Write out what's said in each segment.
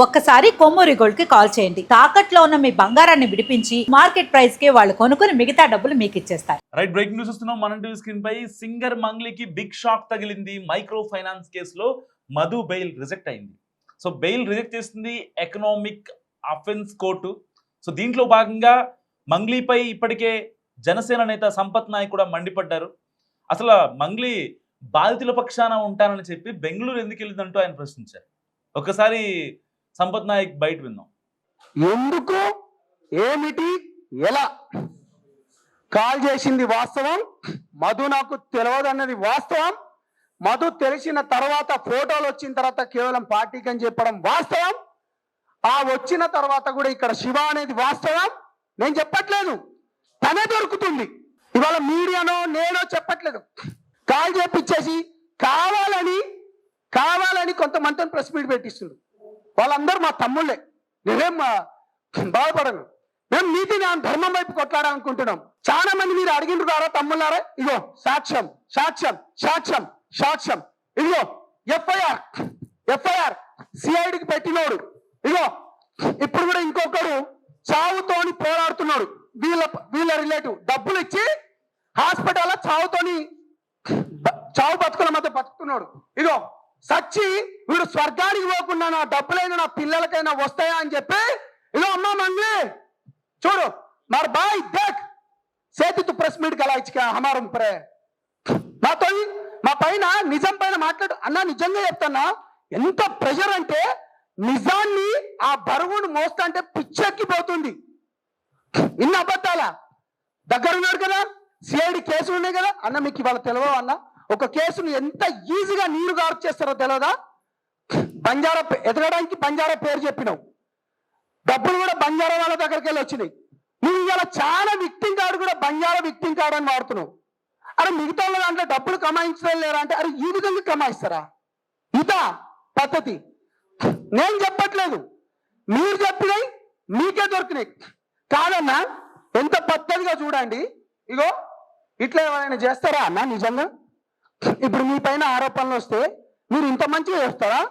ఒక్కసారి కొమ్మూరి గోల్డ్ కి కాల్ చేయండి. తాకట్లో ఉన్న మీ బంగారాన్ని విడిపించి మార్కెట్ ప్రైస్ కి వాళ్ళు కొనుక్కుని మిగతా డబ్బులు మీకు ఇచ్చేస్తారు. రైట్, బ్రేకింగ్ న్యూస్ వస్తున్నాం. మనం టీవీ స్క్రీన్ పై సింగర్ మంగ్లీకి బిగ్ షాక్ తగిలింది. మైక్రో ఫైనాన్స్ కేసులో మధు బెయిల్ రిజెక్ట్ అయింది. సో బెయిల్ రిజెక్ట్ చేసింది ఎకనామిక్ అఫెన్స్ కోర్టు. సో దీంట్లో భాగంగా మంగ్లీపై ఇప్పటికే జనసేన నేత సంపత్ నాయక్ కూడా మండిపడ్డారు. అసలు మంగ్లీ బాధితుల పక్షాన ఉంటానని చెప్పి బెంగళూరు ఎందుకు వెళ్ళిందంటూ ఆయన ప్రశ్నించారు. ఒకసారి సంపత్ నాయక్ బయట విందాం. ఎందుకు, ఏమిటి, ఎలా కాల్ చేసింది వాస్తవం, మధు నాకు తెలియదు అన్నది వాస్తవం, మధు తెలిసిన తర్వాత ఫోటోలు వచ్చిన తర్వాత కేవలం పార్టీకి అని చెప్పడం వాస్తవం, ఆ వచ్చిన తర్వాత కూడా ఇక్కడ శివ అనేది వాస్తవం. నేను చెప్పట్లేదు, తనే దొరుకుతుంది. ఇవాళ మీడియానో నేనో చెప్పట్లేదు. కాల్ చేపించేసి కావాలని కొంతమందిని ప్రెస్ మీట్ పెట్టిస్తుంది. వాళ్ళందరూ మా తమ్ముళ్ళే, నేనేం బాధపడను. మేము నీతి న్యాయం ధర్మం వైపు కొట్లాడాలనుకుంటున్నాం. చాలా మంది మీరు అడిగిండ్రు కారా తమ్ముళ్ళారా, ఇగో సాక్ష్యం సాక్ష్యం సాక్ష్యం సాక్ష్యం, ఇదిగో ఎఫ్ఐఆర్ సిఐడికి పెట్టినోడు, ఇగో ఇప్పుడు కూడా ఇంకొకడు చావుతోని పోరాడుతున్నాడు. వీళ్ళ రిలేటివ్ డబ్బులు ఇచ్చి హాస్పిటల్లో చావు బతుకుల మధ్య బతుకుతున్నాడు. ఇగో సచ్చి వీడు స్వర్గానికి పోకుండా నా డబ్బులైనా నా పిల్లలకైనా వస్తాయా అని చెప్పి, ఇదో అమ్మా మంగ్లీ చూడు మరి బాయ్ దేక్ సేతు తు ప్రెస్ మీట్ గలా ఇచ్చుక హమారం ప్రే నాతో మా పైన నిజం పైన మాట్లాడు అన్నా. నిజంగా చెప్తానా, ఎంత ప్రెషర్ అంటే నిజాన్ని ఆ బరువును మోస్తా అంటే పిచ్చెక్కిపోతుంది. ఇన్ని అబద్ధాల దగ్గర ఉన్నాడు కదా, సిఐడి కేసులు ఉన్నాయి కదా అన్న. మీకు ఇవాళ తెలియవా అన్న, ఒక కేసును ఎంత ఈజీగా నీరు గారు చేస్తారో తెలియదా? బంజారా ఎదగడానికి బంజారా పేరు చెప్పినావు, డబ్బులు కూడా బంజారా వాళ్ళ దగ్గరికి వెళ్ళి వచ్చినాయి. నువ్వు ఇవాళ చాలా విక్టింగ్ కార్డు కూడా బంజారా విక్టింగ్ కార్డు అని వాడుతున్నావు. అరే మిగతా వాళ్ళ దాంట్లో డబ్బులు కమాయించడం లేరా అంటే, అరే ఈ విధంగా కమాయిస్తారా? ఇదా పద్ధతి? నేను చెప్పట్లేదు, మీరు చెప్పినాయి మీకే దొరికినాయి కాదన్నా. ఎంత పద్ధతిగా చూడండి. ఇగో ఇట్లా ఎవరైనా చేస్తారా అన్న? నిజంగా ఇప్పుడు మీ పైన ఆరోపణలు వస్తే మీరు ఇంత మంచిగా చేస్తారా?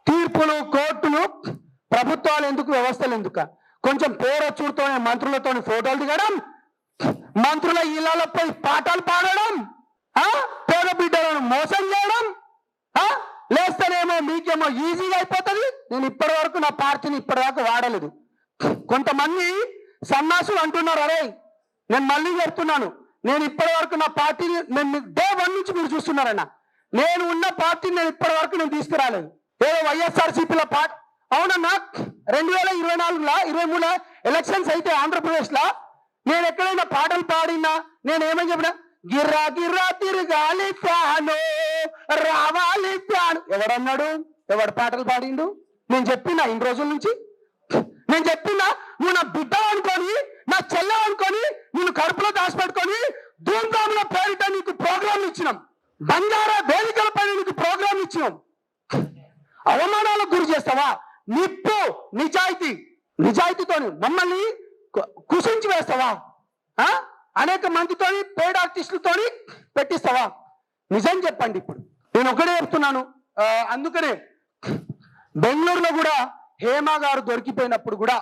తీర్పులు, కోర్టులు, ప్రభుత్వాలు ఎందుకు, వ్యవస్థలు ఎందుకు? కొంచెం పేరొచ్చుడితో మంత్రులతో ఫోటోలు దిగడం, మంత్రుల ఇళ్లపై పాటలు పాడడం, పేద బిడ్డలను మోసం చేయడం, లేస్తేనేమో మీకేమో ఈజీగా అయిపోతుంది. నేను ఇప్పటి వరకు నా పార్టీని ఇప్పటిదాకా వాడలేదు. కొంతమంది సన్నాసులు అంటున్నారు, అరే నేను మళ్ళీ చెప్తున్నాను, నేను ఇప్పటి వరకు నా పార్టీని నేను డే 1 నుంచి మీరు చూస్తున్నారన్న, నేను ఉన్న పార్టీని నేను ఇప్పటి వరకు నేను తీసుకురాలేదు. ఏదో వైఎస్ఆర్సీపీలో అవునన్నా 2024లో 23లో ఎలక్షన్స్ అయితే ఆంధ్రప్రదేశ్లో నేను ఎక్కడైనా పాటలు పాడినా నేను ఏమని చెప్పినా, గిర్రా గిర్రా తిరగాలి ఫ్యాను రావాలి ఫ్యాను. ఎవడన్నాడు? ఎవడు పాటలు పాడిండు? నేను చెప్పినా ఇన్ని రోజుల నుంచి, నేను చెప్పినా నువ్వు నా బిడ్డ అనుకొని, నా చెల్లె అనుకొని, నేను కడుపులో దాచిపెట్టుకొని ధూమ్ధాముల పేరిట నీకు ప్రోగ్రాంలు ఇచ్చినాం, బంజారా వేదికల పైన నీకు ప్రోగ్రాంలు ఇచ్చినాం. అవమానాలకు గురి చేస్తావా? నిప్పు నిజాయితీతో మమ్మల్ని కుసించి వేస్తావా? అనేక మందితో పేడ్ ఆర్టిస్టులతో పెట్టిస్తావా? నిజం చెప్పండి. ఇప్పుడు నేను ఒకటే చెప్తున్నాను. అందుకనే బెంగళూరులో కూడా హేమా గారు దొరికిపోయినప్పుడు కూడా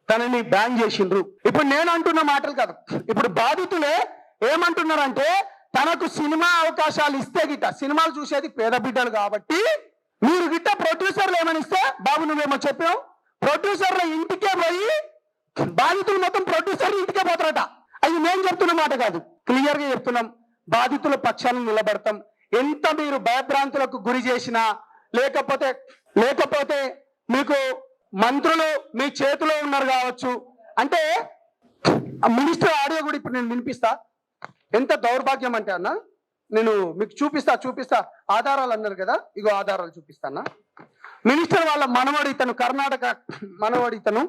తనని బ్యాన్ చేసిండ్రు. ఇప్పుడు నేను అంటున్న మాటలు కాదు, ఇప్పుడు బాధితులే ఏమంటున్నారంటే, తనకు సినిమా అవకాశాలు ఇస్తే గిట్ట, సినిమాలు చూసేది పేద బిడ్డలు కాబట్టి మీరు గిట్ట ప్రొడ్యూసర్లు ఏమని ఇస్తే, బాబు నువ్వేమో చెప్పావు, ప్రొడ్యూసర్ల ఇంటికే పోయి బాధితులు మొత్తం ప్రొడ్యూసర్ ఇంటికే పోతారట. అది నేను చెప్తున్న మాట కాదు, క్లియర్ గా చెప్తున్నాం. బాధితుల పక్షాన్ని నిలబడతాం. ఎంత మీరు భయభ్రాంతులకు గురి చేసినా, లేకపోతే మీకు మంత్రులు మీ చేతిలో ఉన్నారు కావచ్చు అంటే, మినిస్టర్ ఆడియో కూడా ఇప్పుడు నేను వినిపిస్తా. ఎంత దౌర్భాగ్యం అంటే అన్న, నేను మీకు చూపిస్తా ఆధారాలు అన్నారు కదా, ఇగో ఆధారాలు చూపిస్తానా. మినిస్టర్ వాళ్ళ మనవడు ఇతను, కర్ణాటక మనవడు ఇతను.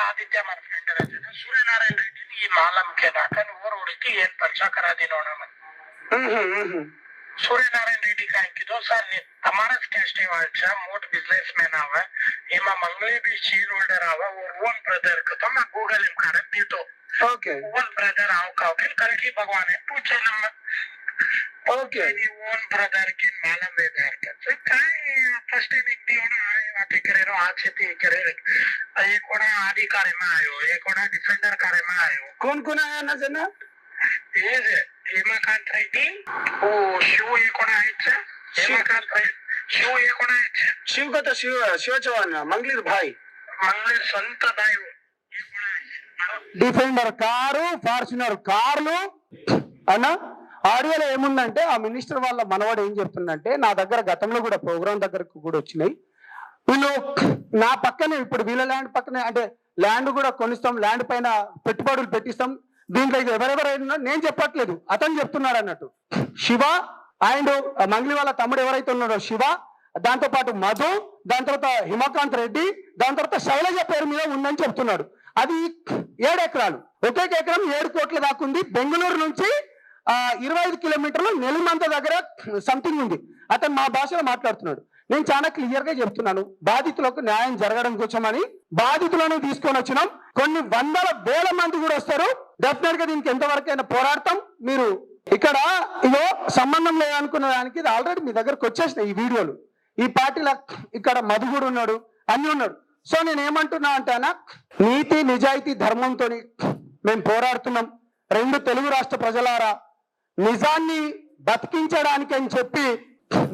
आदित्य मन फ्रेंड रहते थे सूर्य नारायण रेड्डी ने ये मालूम किया था कि वो रोड की ये पर्चा करा देना उन्होंने सूर्य नारायण रेड्डी का इनकी दो साल ने हमारा कैस्टे वाचा मोट बिजनेसमैन आवा एमा मंगले भी शेयर होल्डर आवा और वन ब्रदर को तो मैं गूगल में कर दी तो ओके वन ब्रदर आओ का कल की भगवान है पूछे नंबर ओके ओन ब्रदर के मालूम है यार कैसे काय फर्स्ट टाइम एक दियो ना आते करे रो आज से ते करे ये कोना आदि करे में आयो ये कोना डिफेंडर करे में आयो कौन आया ना जना ये हेमाकांत रेड्डी ओ शिव ये कोना है हेमाकांत शिव ये कोना है शिव का तो शिव चौहान मंगलीर भाई मंगल संत भाई డిఫెండర్ కారు ఫార్చునర్ కార్లు అన్న ఆడియోలో ఏముందంటే ఆ మినిస్టర్ వాళ్ళ మనవాడు ఏం చెప్తుందంటే నా దగ్గర గతంలో కూడా ప్రోగ్రామ్ దగ్గరకు కూడా వచ్చినాయి వీళ్ళు నా పక్కనే ఇప్పుడు వీళ్ళ ల్యాండ్ పక్కనే అంటే ల్యాండ్ కూడా కొనిస్తాం ల్యాండ్ పైన పెట్టుబడులు పెట్టిస్తాం దీంట్లో ఎవరెవరైనా నేను చెప్పట్లేదు అతను చెప్తున్నాడు అన్నట్టు శివ అండ్ మంగ్లీ వాళ్ళ తమ్ముడు ఎవరైతే ఉన్నాడో శివ దాంతో పాటు మధు దాని తర్వాత హిమకాంత్ రెడ్డి దాని తర్వాత శైలజ పేరు మీద ఉందని చెప్తున్నాడు అది 7 ఎకరాలు ఒకే ఎకరం 7 కోట్ల దాకా ఉంది బెంగళూరు నుంచి 25 కిలోమీటర్లు నెల్లిమంత దగ్గర సంథింగ్ ఉంది అతను మా భాషలో మాట్లాడుతున్నాడు నేను చాలా క్లియర్ గా చెప్తున్నాను బాధితులకు న్యాయం జరగడం కోసమని బాధితులను తీసుకొని వచ్చినాం కొన్ని వందల వేల మంది కూడా వస్తారు డెఫినెట్ గా దీనికి ఎంతవరకైనా పోరాడతాం మీరు ఇక్కడ ఇదో సంబంధం లేదనుకున్న దానికి ఇది ఆల్రెడీ మీ దగ్గరకు వచ్చేసినాయి ఈ వీడియోలు ఈ పార్టీల ఇక్కడ మధు కూడా ఉన్నాడు అన్ని ఉన్నాడు సో నేను ఏమంటున్నా అంటానా నీతి నిజాయితీ ధర్మంతో మేము పోరాడుతున్నాం 2 తెలుగు రాష్ట్ర ప్రజలారా నిజాన్ని బతికించడానికి అని చెప్పి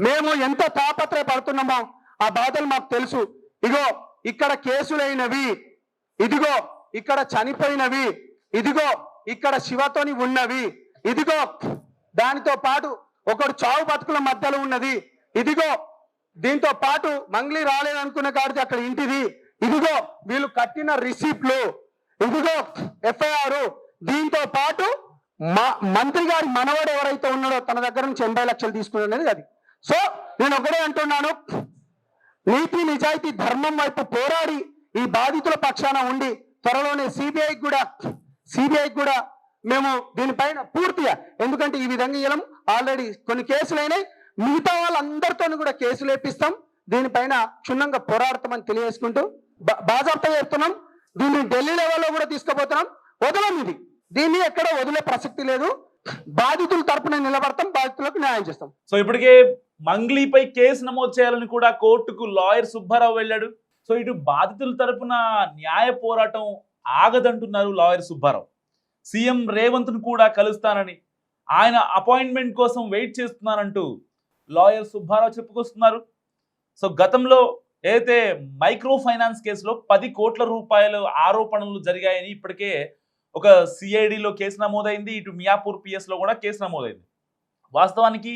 మేము ఎంత తాపత్రయపడుతున్నామో ఆ బాధలు మాకు తెలుసు ఇగో ఇక్కడ కేసులైనవి ఇదిగో ఇక్కడ చనిపోయినవి ఇదిగో ఇక్కడ శివతోని ఉన్నవి ఇదిగో దానితో పాటు ఒకడు చావు బతుకుల మధ్యలో ఉన్నది ఇదిగో దీంతో పాటు మంగ్లీ రాలేదనుకున్న కాడికి అక్కడ ఇంటిది ఇదిగో వీళ్ళు కట్టిన రిసిప్ట్లు ఇదిగో ఎఫ్ఐఆర్ దీంతో పాటు మంత్రి గారి మనవడు ఎవరైతే ఉన్నాడో తన దగ్గర నుంచి 80 లక్షలు తీసుకున్నది అది సో నేను ఒకటే అంటున్నాను నీతి నిజాయితీ ధర్మం వైపు పోరాడి ఈ బాధితుల పక్షాన ఉండి త్వరలోనే సిబిఐ కూడా మేము దీనిపైన పూర్తిగా ఎందుకంటే ఈ విధంగా ఇవ్వడం ఆల్రెడీ కొన్ని కేసులైనాయి మిగతా వాళ్ళందరితో కూడా కేసులు వేపిస్తాం దీనిపైన క్షుణ్ణంగా పోరాడతామని తెలియజేసుకుంటూ బాజాప్తా చెప్తున్నాం దీన్ని ఢిల్లీ లెవెల్లో కూడా తీసుకుపోతున్నాం వదలం ఇది దీన్ని ఎక్కడ వదిలే ప్రసక్తి లేదు బాధితుల తరపున నిలబడతాం బాధితులకు న్యాయం చేస్తాం సో ఇప్పటికే మంగ్లీపై కేసు నమోదు చేయాలని కూడా కోర్టుకు లాయర్ సుబ్బారావు వెళ్ళాడు సో ఇటు బాధితుల తరపున న్యాయ పోరాటం ఆగదంటున్నారు లాయర్ సుబ్బారావు సీఎం రేవంత్ ను కూడా కలుస్తానని ఆయన అపాయింట్మెంట్ కోసం వెయిట్ చేస్తున్నానంటూ లాయర్ సుబ్బారావు చెప్పుకొస్తున్నారు సో గతంలో ఏదైతే మైక్రో ఫైనాన్స్ కేసులో 10 కోట్ల రూపాయల ఆరోపణలు జరిగాయని ఇప్పటికే ఒక సిఐడిలో కేసు నమోదైంది ఇటు మియాపూర్ పిఎస్లో కూడా కేసు నమోదైంది వాస్తవానికి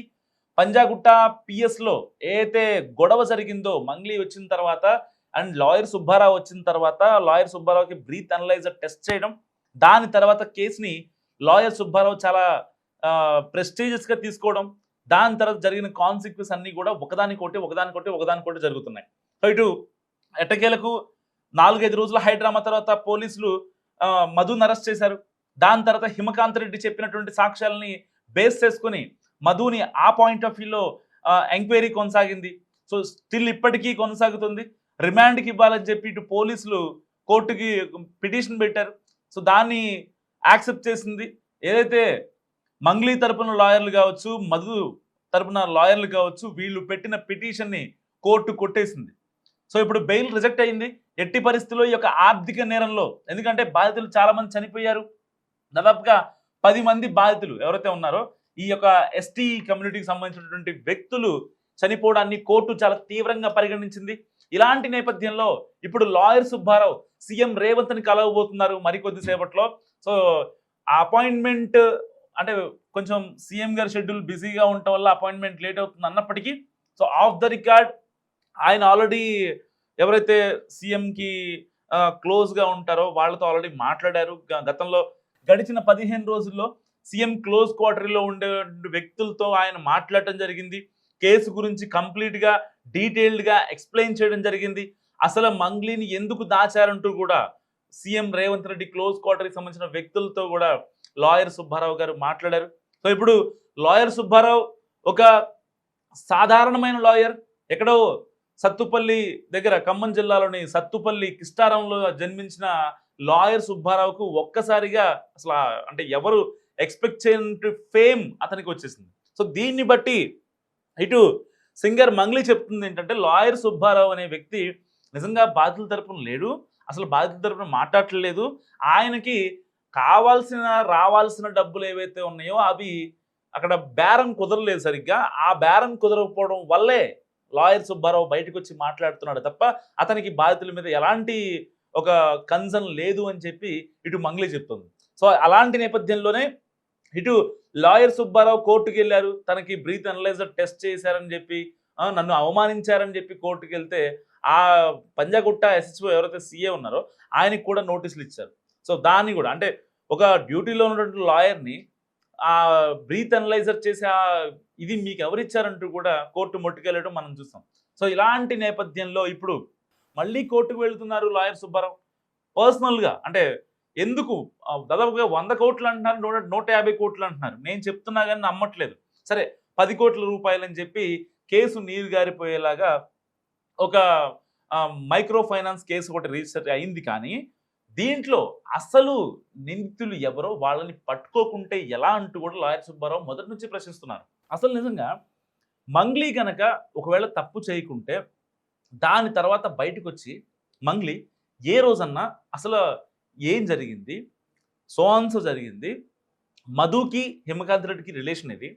పంజాగుట్ట పిఎస్లో ఏదైతే గొడవ జరిగిందో మంగ్లీ వచ్చిన తర్వాత అండ్ లాయర్ సుబ్బారావు వచ్చిన తర్వాత లాయర్ సుబ్బారావుకి బ్రీత్ అనలైజర్ టెస్ట్ చేయడం దాని తర్వాత కేసుని లాయర్ సుబ్బారావు చాలా ప్రెస్టీజియస్గా తీసుకోవడం దాని తర్వాత జరిగిన కాన్సిక్వెన్స్ అన్నీ కూడా ఒకదానికొట్టి జరుగుతున్నాయి సో ఇటు ఎట్టకేలకు 4-5 రోజుల హైడ్రామా తర్వాత పోలీసులు మధుని అరెస్ట్ చేశారు దాని తర్వాత హిమకాంత్ రెడ్డి చెప్పినటువంటి సాక్ష్యాలని బేస్ చేసుకుని మధుని ఆ పాయింట్ ఆఫ్ వ్యూలో ఎంక్వైరీ కొనసాగింది సో స్టిల్ ఇప్పటికీ కొనసాగుతుంది రిమాండ్కి ఇవ్వాలని చెప్పి ఇటు పోలీసులు కోర్టుకి పిటిషన్ పెట్టారు సో దాన్ని యాక్సెప్ట్ చేసింది ఏదైతే మంగ్లీ తరపున లాయర్లు కావచ్చు మధు తరపున లాయర్లు కావచ్చు వీళ్ళు పెట్టిన పిటిషన్ని కోర్టు కొట్టేసింది సో ఇప్పుడు బెయిల్ రిజెక్ట్ అయింది ఎట్టి పరిస్థితుల్లో ఈ యొక్క ఆర్థిక నేరంలో ఎందుకంటే బాధితులు చాలా మంది చనిపోయారు దాదాపుగా 10 మంది బాధితులు ఎవరైతే ఉన్నారో ఈ యొక్క ఎస్టీ కమ్యూనిటీకి సంబంధించినటువంటి వ్యక్తులు చనిపోవడాన్ని కోర్టు చాలా తీవ్రంగా పరిగణించింది ఇలాంటి నేపథ్యంలో ఇప్పుడు లాయర్ సుబ్బారావు సీఎం రేవంత్ ని కలవబోతున్నారు మరికొద్ది సేపట్లో సో ఆ అపాయింట్మెంట్ అంటే కొంచెం సీఎం గారి షెడ్యూల్ బిజీగా ఉండటం వల్ల అపాయింట్మెంట్ లేట్ అవుతుంది అన్నప్పటికీ సో ఆఫ్ ద రికార్డ్ ఆయన ఆల్రెడీ ఎవరైతే సీఎంకి క్లోజ్గా ఉంటారో వాళ్ళతో ఆల్రెడీ మాట్లాడారు గతంలో గడిచిన 15 రోజుల్లో సీఎం క్లోజ్ క్వార్టర్లో ఉండే వ్యక్తులతో ఆయన మాట్లాడటం జరిగింది కేసు గురించి కంప్లీట్గా డీటెయిల్డ్గా ఎక్స్ప్లెయిన్ చేయడం జరిగింది అసలు మంగ్లీని ఎందుకు దాచారంటూ కూడా సీఎం రేవంత్ రెడ్డి క్లోజ్ క్వార్టర్కి సంబంధించిన వ్యక్తులతో కూడా లాయర్ సుబ్బారావు గారు మాట్లాడారు సో ఇప్పుడు లాయర్ సుబ్బారావు ఒక సాధారణమైన లాయర్ ఎక్కడో సత్తుపల్లి దగ్గర ఖమ్మం జిల్లాలోని సత్తుపల్లి కిష్టారంలో జన్మించిన లాయర్ సుబ్బారావుకు ఒక్కసారిగా అసలు అంటే ఎవరు ఎక్స్పెక్ట్ చేయని ఫేమ్ అతనికి వచ్చేసింది సో దీన్ని బట్టి ఇటు సింగర్ మంగ్లీ చెప్తుంది ఏంటంటే లాయర్ సుబ్బారావు అనే వ్యక్తి నిజంగా బాధితుల తరపున లేడు, అసలు బాధితుల తరపున మాట్లాడలేదు. ఆయనకి రావాల్సిన డబ్బులు ఏవైతే ఉన్నాయో అవి అక్కడ బేరం కుదరలేదు సరిగ్గా. ఆ బేరం కుదరకపోవడం వల్లే లాయర్ సుబ్బారావు బయటకు వచ్చి మాట్లాడుతున్నాడు తప్ప అతనికి బాధితుల మీద ఎలాంటి ఒక కన్సర్న్ లేదు అని చెప్పి ఇటు మంగ్లీ చెప్తుంది. సో అలాంటి నేపథ్యంలోనే ఇటు లాయర్ సుబ్బారావు కోర్టుకు వెళ్ళారు, తనకి బ్రీత్ అనలైజర్ టెస్ట్ చేశారని చెప్పి నన్ను అవమానించారని చెప్పి కోర్టుకు వెళ్తే ఆ పంజాగుట్ట ఎస్హెచ్ఓ ఎవరైతే సీఏ ఉన్నారో ఆయనకి కూడా నోటీసులు ఇచ్చారు. సో దాన్ని కూడా అంటే ఒక డ్యూటీలో ఉన్నటువంటి లాయర్ని ఆ బ్రీత్ అనలైజర్ చేసే ఇది మీకు ఎవరిచ్చారంటూ కూడా కోర్టు మొట్టుకెళ్ళడం మనం చూస్తాం. సో ఇలాంటి నేపథ్యంలో ఇప్పుడు మళ్ళీ కోర్టుకు వెళ్తున్నారు లాయర్ సుబ్బారావు పర్సనల్గా. అంటే ఎందుకు దాదాపుగా 100 కోట్లు అంటున్నారు, 150 కోట్లు అంటున్నారు. నేను చెప్తున్నా కానీ నమ్మట్లేదు. సరే 10 కోట్ల రూపాయలు అని చెప్పి కేసు నీరు గారిపోయేలాగా ఒక మైక్రో ఫైనాన్స్ కేసు ఒకటి రిజిస్టర్ అయింది. కానీ దీంట్లో అసలు నిందితులు ఎవరో వాళ్ళని పట్టుకోకుంటే ఎలా అంటూ కూడా లాయర్ సుబ్బారావు మొదటి నుంచి ప్రశ్నిస్తున్నారు. అసలు నిజంగా మంగ్లీ కనుక ఒకవేళ తప్పు చేయకుంటే దాని తర్వాత బయటకు వచ్చి మంగ్లీ ఏ రోజన్నా అసలు ఏం జరిగింది, సో జరిగింది, మధుకి హిమకాంత్ రెడ్డికి రిలేషన్ ఇది,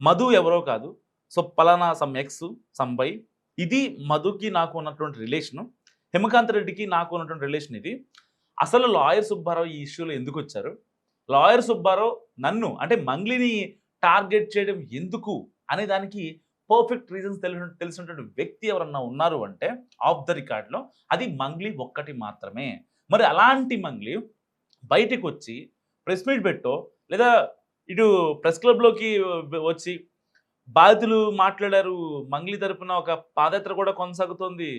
మధు ఎవరో కాదు, సో పలానా సమ్ ఎక్స్ సమ్ బై, ఇది మధుకి నాకు ఉన్నటువంటి రిలేషను, హిమకాంత్ రెడ్డికి నాకు ఉన్నటువంటి రిలేషన్ ఇది. అసలు లాయర్ సుబ్బారావు ఈ ఇష్యూలో ఎందుకు వచ్చారు, లాయర్ సుబ్బారావు నన్ను అంటే మంగ్లీని టార్గెట్ చేయడం ఎందుకు అనే దానికి పర్ఫెక్ట్ రీజన్స్ తెలిసినటువంటి వ్యక్తి ఎవరన్నా ఉన్నారు అంటే ఆఫ్ ద రికార్డ్లో అది మంగ్లీ ఒక్కటి మాత్రమే. మరి అలాంటి మంగ్లీ బయటకు వచ్చి ప్రెస్ మీట్ పెట్టో లేదా ఇటు ప్రెస్ క్లబ్లోకి వచ్చి బాధితులు మాట్లాడారు, మంగ్లీ తరపున ఒక పాదయాత్ర కూడా కొనసాగుతోంది,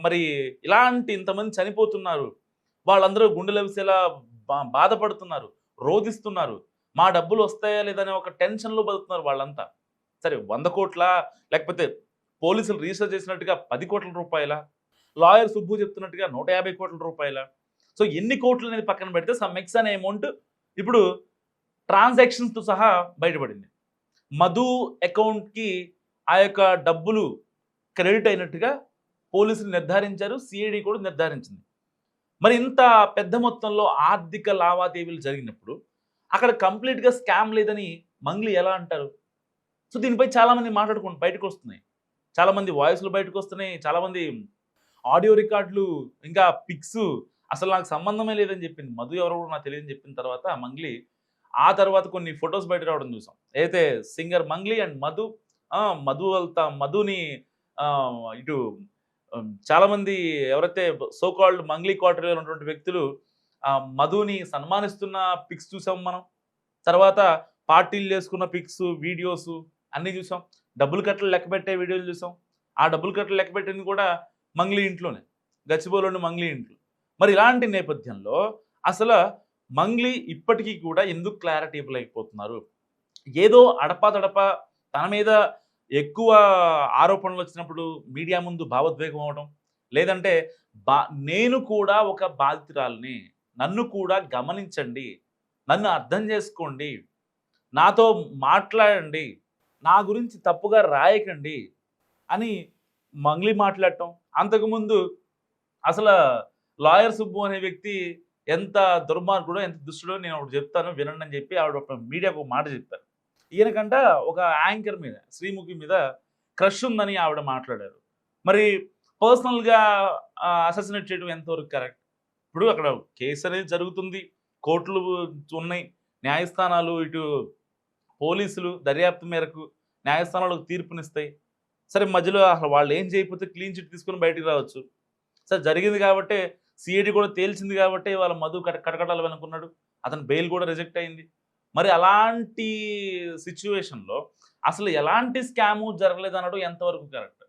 మరి ఇలాంటి ఇంతమంది చనిపోతున్నారు, వాళ్ళందరూ గుండెలు అవిసేలా బాధపడుతున్నారు, రోధిస్తున్నారు, మా డబ్బులు వస్తాయా లేదనే ఒక టెన్షన్లో బతుకుతున్నారు వాళ్ళంతా. సరే 100 కోట్ల లేకపోతే పోలీసులు రిజిస్టర్ చేసినట్టుగా 10 కోట్ల రూపాయల, లాయర్ సుబ్బు చెప్తున్నట్టుగా 150 కోట్ల రూపాయల. సో ఎన్ని కోట్లు అనేది పక్కన పెడితే సమ్ ఎక్స్ అనే అమౌంట్ ఇప్పుడు ట్రాన్సాక్షన్స్తో సహా బయటపడింది. మధు అకౌంట్కి ఆ యొక్క డబ్బులు క్రెడిట్ అయినట్టుగా పోలీసులు నిర్ధారించారు, సిఐడి కూడా నిర్ధారించింది. మరి ఇంత పెద్ద మొత్తంలో ఆర్థిక లావాదేవీలు జరిగినప్పుడు అక్కడ కంప్లీట్గా స్కామ్ లేదని మంగ్లీ ఎలా అంటారు? సో దీనిపై చాలామంది మాట్లాడుకుంటూ బయటకు వస్తున్నాయి, చాలామంది వాయిస్లు బయటకు వస్తున్నాయి, చాలామంది ఆడియో రికార్డులు, ఇంకా పిక్స్, అసలు నాకు సంబంధమే లేదని చెప్పింది మధు ఎవరో కూడా నాకు తెలియదని చెప్పిన తర్వాత మంగ్లీ ఆ తర్వాత కొన్ని ఫొటోస్ బయట రావడం చూసాం. అయితే సింగర్ మంగ్లీ అండ్ మధుని ఇటు చాలామంది ఎవరైతే సో కాల్డ్ మంగ్లీ క్వార్టర్లో ఉన్నటువంటి వ్యక్తులు మధుని సన్మానిస్తున్న పిక్స్ చూసాం మనం. తర్వాత పార్టీలు చేసుకున్న పిక్స్, వీడియోస్ అన్నీ చూసాం. డబ్బులు కట్టలు లెక్క పెట్టే వీడియోలు చూసాం. ఆ డబ్బులు కట్టలు లెక్క పెట్టింది కూడా మంగ్లీ ఇంట్లోనే, గచ్చిబౌలిలోని మంగ్లీ ఇంట్లో. మరి ఇలాంటి నేపథ్యంలో అసలు మంగ్లీ ఇప్పటికీ కూడా ఎందుకు క్లారిటీ ఇవ్వలేకపోతున్నారు? ఏదో అడపాదడపా తన మీద ఎక్కువ ఆరోపణలు వచ్చినప్పుడు మీడియా ముందు భావోద్వేగం అవడం, లేదంటే నేను కూడా ఒక బాధితురాలిని, నన్ను కూడా గమనించండి, నన్ను అర్థం చేసుకోండి, నాతో మాట్లాడండి, నా గురించి తప్పుగా రాయకండి అని మంగ్లీ మాట్లాడటం. అంతకుముందు అసలు లాయర్ సుబ్బు అనే వ్యక్తి ఎంత దుర్మార్గుడో ఎంత దుష్టుడో నేను ఒకటి చెప్తాను వినండి అని చెప్పి ఆవిడ ఒక మీడియాకు ఒక మాట చెప్పారు. ఈయనకంట ఒక యాంకర్ మీద, శ్రీముఖి మీద క్రష్ ఉందని ఆవిడ మాట్లాడారు. మరి పర్సనల్గా అససినేట్ చేయడం ఎంతవరకు కరెక్ట్? ఇప్పుడు అక్కడ కేసు అనేది జరుగుతుంది, కోర్టులు ఉన్నాయి, న్యాయస్థానాలు, ఇటు పోలీసులు దర్యాప్తు మేరకు న్యాయస్థానాలకు తీర్పునిస్తాయి. సరే మధ్యలో అసలు వాళ్ళు ఏం చేయకపోతే క్లీన్ చిట్ తీసుకుని బయటికి రావచ్చు. సరే జరిగింది కాబట్టి సిఐడి కూడా తేల్చింది కాబట్టి వాళ్ళ మధు కటకటాలు వెనుకున్నాడు, అతను బెయిల్ కూడా రిజెక్ట్ అయింది. మరి అలాంటి సిచ్యువేషన్లో అసలు ఎలాంటి స్కాము జరగలేదు అనడం ఎంతవరకు కరెక్ట్?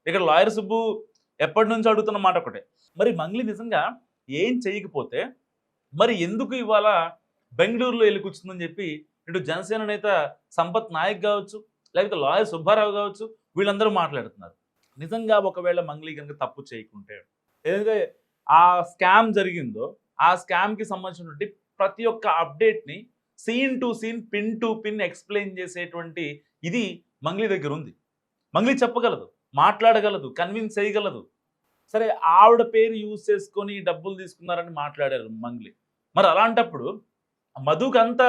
ఇక్కడ లాయర్ సుబ్బు ఎప్పటి నుంచి అడుగుతున్న మాట ఒకటే, మరి మంగ్లీ నిజంగా ఏం చేయకపోతే మరి ఎందుకు ఇవాళ బెంగళూరులో వెళ్ళి కూర్చుందని చెప్పి ఇటు జనసేన నేత సంపత్ నాయక్ కావచ్చు, లేకపోతే లాయర్ సుబ్బారావు కావచ్చు, వీళ్ళందరూ మాట్లాడుతున్నారు. నిజంగా ఒకవేళ మంగ్లీ కనుక తప్పు చేయకుంటే, ఏదైతే ఆ స్కామ్ జరిగిందో ఆ స్కామ్కి సంబంధించినటువంటి ప్రతి ఒక్క అప్డేట్ని scene to scene, pin to pin explain చేసేటువంటి ఇది మంగ్లీ దగ్గర ఉంది. మంగ్లీ చెప్పగలదు, మాట్లాడగలదు, కన్విన్స్ చేయగలదు. సరే, ఆవిడ పేరు యూజ్ చేసుకొని డబ్బులు తీసుకున్నారని మాట్లాడారు మంగ్లీ. మరి అలాంటప్పుడు మధుకి అంత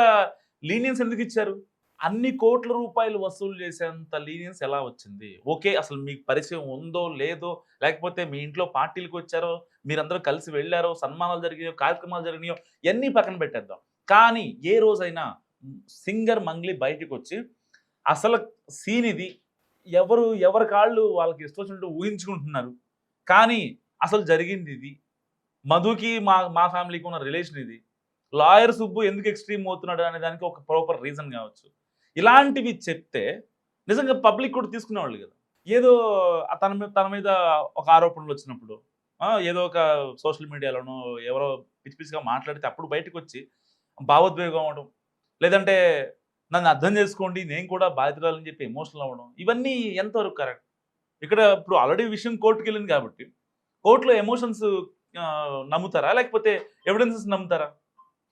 లీనియన్స్ ఎందుకు ఇచ్చారు? అన్ని కోట్ల రూపాయలు వసూలు చేసేంత లీనియన్స్ ఎలా వచ్చింది? ఓకే, అసలు మీకు పరిచయం ఉందో లేదో, లేకపోతే మీ ఇంట్లో పార్టీలకు వచ్చారో, మీరందరూ కలిసి వెళ్ళారో, సన్మానాలు జరిగినాయో, కార్యక్రమాలు జరిగినాయో, ఇవన్నీ పక్కన పెట్టేద్దాం. కానీ ఏ రోజైనా సింగర్ మంగ్లీ బయటకు వచ్చి అసలు సీన్ ఇది, ఎవరి కాళ్ళు వాళ్ళకి ఇష్టం వచ్చినట్టు ఊహించుకుంటున్నారు, కానీ అసలు జరిగింది ఇది, మధుకి మా ఫ్యామిలీకి ఉన్న రిలేషన్ ఇది, లాయర్ సుబ్బు ఎందుకు ఎక్స్ట్రీమ్ అవుతున్నాడు అనే దానికి ఒక ప్రాపర్ రీజన్ కావచ్చు. ఇలాంటివి చెప్తే నిజంగా పబ్లిక్ కూడా తీసుకునేవాళ్ళు కదా. ఏదో తన మీద ఒక ఆరోపణలు వచ్చినప్పుడు ఏదో ఒక సోషల్ మీడియాలోనో ఎవరో పిచ్చి పిచ్చిగా మాట్లాడితే అప్పుడు బయటకు వచ్చి భావోద్వేగం అవ్వడం, లేదంటే నన్ను అర్థం చేసుకోండి నేను కూడా బాధితురాలని చెప్పి ఎమోషనల్ అవ్వడం, ఇవన్నీ ఎంతవరకు కరెక్ట్? ఇక్కడ ఇప్పుడు ఆల్రెడీ విషయం కోర్టుకి వెళ్ళింది కాబట్టి కోర్టులో ఎమోషన్స్ నమ్ముతారా, లేకపోతే ఎవిడెన్సెస్ నమ్ముతారా?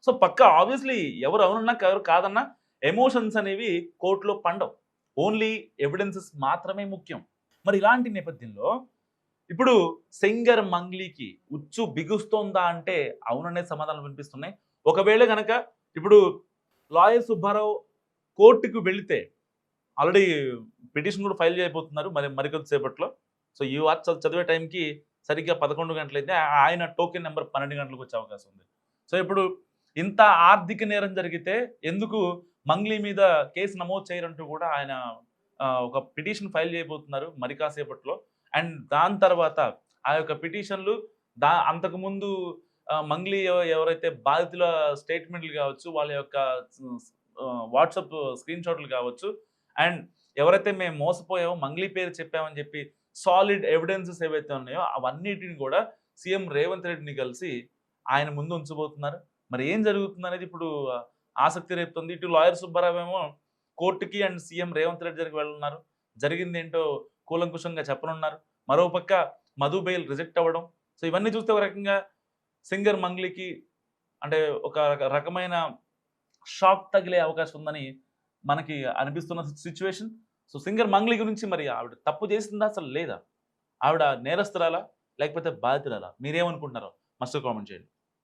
సో పక్కా ఆబ్వియస్లీ ఎవరు అవునన్నా ఎవరు కాదన్నా ఎమోషన్స్ అనేవి కోర్టులో పండవు. ఓన్లీ ఎవిడెన్సెస్ మాత్రమే ముఖ్యం. మరి ఇలాంటి నేపథ్యంలో ఇప్పుడు సింగర్ మంగ్లీకి ఉచ్చు బిగుస్తోందా అంటే అవుననే సమాధానం వినిపిస్తున్నాయి. ఒకవేళ కనుక ఇప్పుడు లాయర్ సుబ్బారావు కోర్టుకు వెళితే ఆల్రెడీ పిటిషన్ కూడా ఫైల్ చేయబోతున్నారు మరికొద్దిసేపట్లో. సో ఈ వార్త చదివే టైంకి సరిగ్గా 11 గంటలైతే ఆయన టోకెన్ నెంబర్ 12 గంటలకు వచ్చే అవకాశం ఉంది. సో ఇప్పుడు ఇంత ఆర్థిక నేరం జరిగితే ఎందుకు మంగ్లీ మీద కేసు నమోదు చేయరంటూ కూడా ఆయన ఒక పిటిషన్ ఫైల్ చేయబోతున్నారు మరి కాసేపట్లో. అండ్ దాని తర్వాత ఆ యొక్క పిటిషన్లు అంతకుముందు మంగ్లీ ఎవరైతే బాధితుల స్టేట్మెంట్లు కావచ్చు, వాళ్ళ యొక్క వాట్సాప్ స్క్రీన్ షాట్లు కావచ్చు, అండ్ ఎవరైతే మేము మోసపోయామో మంగ్లీ పేరు చెప్పామని చెప్పి సాలిడ్ ఎవిడెన్సెస్ ఏవైతే ఉన్నాయో అవన్నిటిని కూడా సీఎం రేవంత్ రెడ్డిని కలిసి ఆయన ముందు ఉంచబోతున్నారు. మరి ఏం జరుగుతుంది అనేది ఇప్పుడు ఆసక్తి రేపుతుంది. ఇటు లాయర్ సుబ్బారావు ఏమో కోర్టుకి అండ్ సీఎం రేవంత్ రెడ్డి దగ్గరికి వెళ్ళున్నారు, జరిగింది ఏంటో కూలంకుషంగా చెప్పనున్నారు. మరోపక్క మధు బెయిల్ రిజెక్ట్ అవ్వడం. సో ఇవన్నీ చూస్తే ఒక రకంగా సింగర్ మంగ్లీకి అంటే ఒక రకమైన షాక్ తగిలే అవకాశం ఉందని మనకి అనిపిస్తున్న సిచ్యువేషన్. సో సింగర్ మంగ్లీ గురించి మరి ఆవిడ తప్పు చేసిందా అసలు లేదా? ఆవిడ నేరస్తురాలా లేకపోతే బాధితురాలా? మీరేమనుకుంటున్నారో మస్తు కామెంట్ చేయండి.